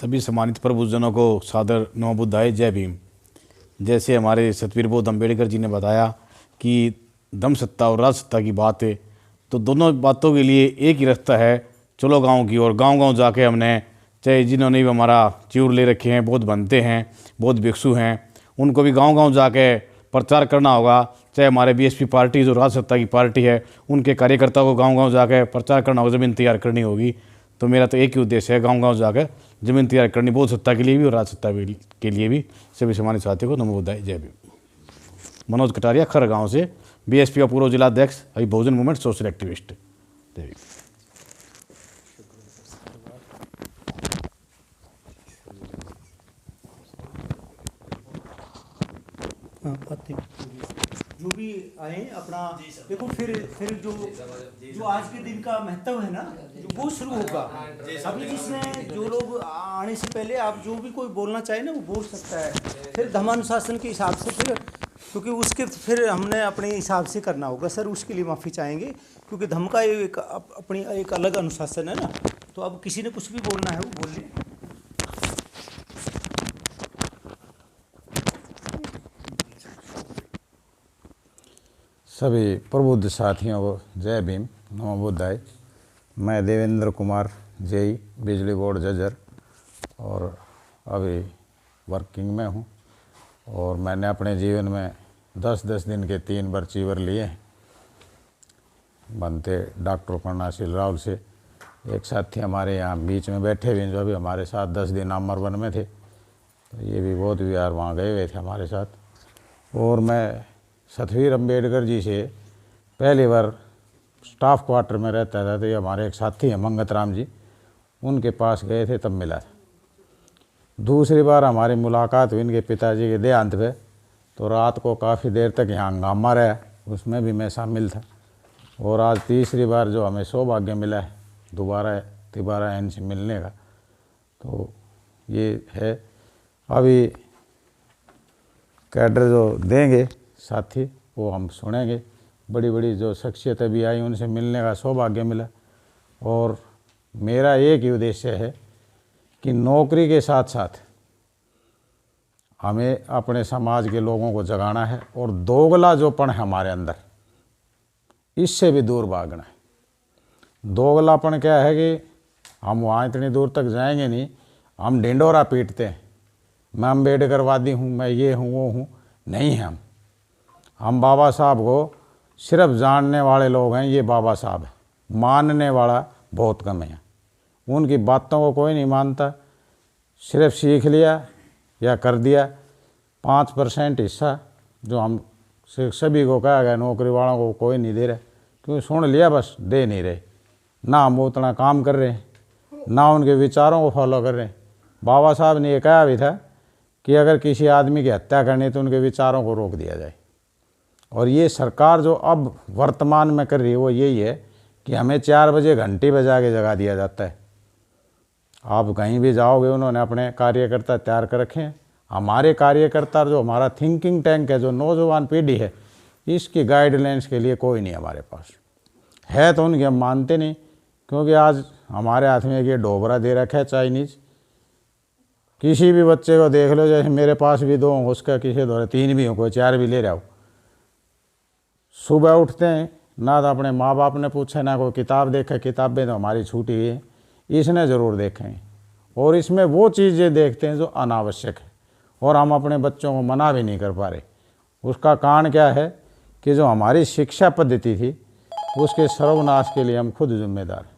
सभी सम्मानित प्रबुद्धजनों को सादर नमो बुद्धाय, जय भीम। जैसे हमारे सतवीर बोध अम्बेडकर जी ने बताया कि धम्म सत्ता और राज सत्ता की बात है, तो दोनों बातों के लिए एक ही रास्ता है, चलो गांव की ओर। गांव जाके हमने, चाहे जिन्होंने भी हमारा चिऊर ले रखे हैं, बहुत बनते हैं, बहुत भिक्षु हैं, उनको भी गांव जाके प्रचार करना होगा। चाहे हमारे बीएसपी पार्टी जो राज सत्ता की पार्टी है, उनके कार्यकर्ताओं को गांव जाके प्रचार करना होगा, ज़मीन तैयार करनी होगी। तो मेरा तो एक ही उद्देश्य है, गांव जाकर ज़मीन तैयार करनी, बोध सत्ता के लिए भी और राज सत्ता के लिए भी। सभी सम्मानित साथियों को नमो बुद्धाय, जय भीम। मनोज कटारिया, खर गाँव से, बीएसपी का पूर्व जिलाध्यक्ष, अभी बहुजन मूवमेंट सोशल एक्टिविस्ट। जय भीम। जो भी आए अपना देखो, फिर जो आज के दिन का महत्व है ना, जो वो शुरू होगा अभी, जिसमें जो लोग आने से पहले आप जो भी कोई बोलना चाहे ना, वो बोल सकता है। फिर धर्मानुशासन के हिसाब से, फिर क्योंकि उसके फिर हमने अपने हिसाब से करना होगा सर, उसके लिए माफ़ी चाहेंगे, क्योंकि धर्म का एक अपनी एक अलग अनुशासन है ना। तो अब किसी ने कुछ भी बोलना है वो बोल ले। सभी प्रबुद्ध साथियों को जय भीम, नमो बुद्धाय। मैं देवेंद्र कुमार जेई, बिजली बोर्ड जजर, और अभी वर्किंग में हूँ। और मैंने अपने जीवन में 10-10 दिन के 3 बार चीवर लिए हैं, बनते डॉक्टर कर्णाशील राहुल से। एक साथी हमारे यहाँ बीच में बैठे हुए जो अभी हमारे साथ 10 दिन अमरवन में थे, तो ये भी बहुत विहार वहाँ गए हुए थे हमारे साथ। और मैं सतवीर अम्बेडकर जी से पहली बार स्टाफ क्वार्टर में रहता था, तो ये हमारे एक साथी हैं मंगत राम जी, उनके पास गए थे तब मिला था। दूसरी बार हमारी मुलाकात हुई इनके पिताजी के देहांत पे, तो रात को काफ़ी देर तक यहाँ हंगामा रहा, उसमें भी मैं शामिल था। और आज तीसरी बार जो हमें सौभाग्य मिला है दोबारा इनसे मिलने का, तो ये है। अभी कैडर जो देंगे साथी वो हम सुनेंगे। बड़ी बड़ी जो शख्सियतें भी आई, उनसे मिलने का सौभाग्य मिला। और मेरा एक ही उद्देश्य है कि नौकरी के साथ साथ हमें अपने समाज के लोगों को जगाना है, और दोगला जोपन है हमारे अंदर, इससे भी दूर भागना है। दोगलापन क्या है कि हम वहाँ इतनी दूर तक जाएंगे नहीं, हम ढिंडोरा पीटते हैं, मैं अम्बेडकरवादी हूँ, मैं ये हूँ वो हूँ, नहीं है। हम बाबा साहब को सिर्फ जानने वाले लोग हैं, ये बाबा साहब है, मानने वाला बहुत कम है। उनकी बातों को कोई नहीं मानता, सिर्फ सीख लिया या कर दिया। 5% हिस्सा जो हम सभी को कहा गया, नौकरी वालों को कोई नहीं दे रहा, क्योंकि सुन लिया बस, दे नहीं रहे। ना हम उतना काम कर रहे हैं, ना उनके विचारों को फॉलो कर रहे हैं। बाबा साहब ने ये कहा भी था कि अगर किसी आदमी की हत्या करनी तो उनके विचारों को रोक दिया जाए। और ये सरकार जो अब वर्तमान में कर रही है वो यही है कि हमें 4 बजे घंटी बजा के जगा दिया जाता है। आप कहीं भी जाओगे, उन्होंने अपने कार्यकर्ता तैयार कर रखे हैं। हमारे कार्यकर्ता जो हमारा थिंकिंग टैंक है, जो नौजवान पीढ़ी है, इसकी गाइडलाइंस के लिए कोई नहीं हमारे पास है। तो उनकी हम मानते नहीं, क्योंकि आज हमारे हाथ में ये डोबरा दे रखा है चाइनीज़। किसी भी बच्चे को देख लो, जैसे मेरे पास भी 2 हों, उसका किसी दौरे 3 भी हो, कोई 4 भी ले रहा हो। सुबह उठते हैं, ना तो अपने माँ बाप ने पूछा, ना कोई किताब देखा, किताबें तो हमारी छूटी हुई है, इसने ज़रूर देखें। और इसमें वो चीज़ें देखते हैं जो अनावश्यक है, और हम अपने बच्चों को मना भी नहीं कर पा रहे। उसका कारण क्या है कि जो हमारी शिक्षा पद्धति थी, उसके सर्वनाश के लिए हम खुद जिम्मेदार हैं।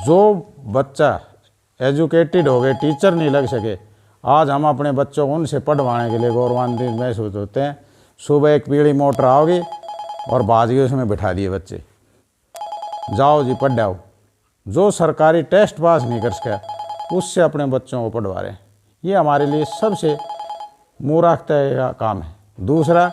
जो बच्चा एजुकेटेड हो गए, टीचर नहीं लग सके, आज हम अपने बच्चों को उनसे पढ़वाने के लिए गौरवान्वित महसूस होते हैं। सुबह एक पीली मोटर आओगी और बाजगी उसमें बिठा दिए बच्चे, जाओ जी पढ़ आओ। जो सरकारी टेस्ट पास नहीं कर सका, उससे अपने बच्चों को पढ़वा रहे हैं। ये हमारे लिए सबसे मूर्खता का काम है। दूसरा,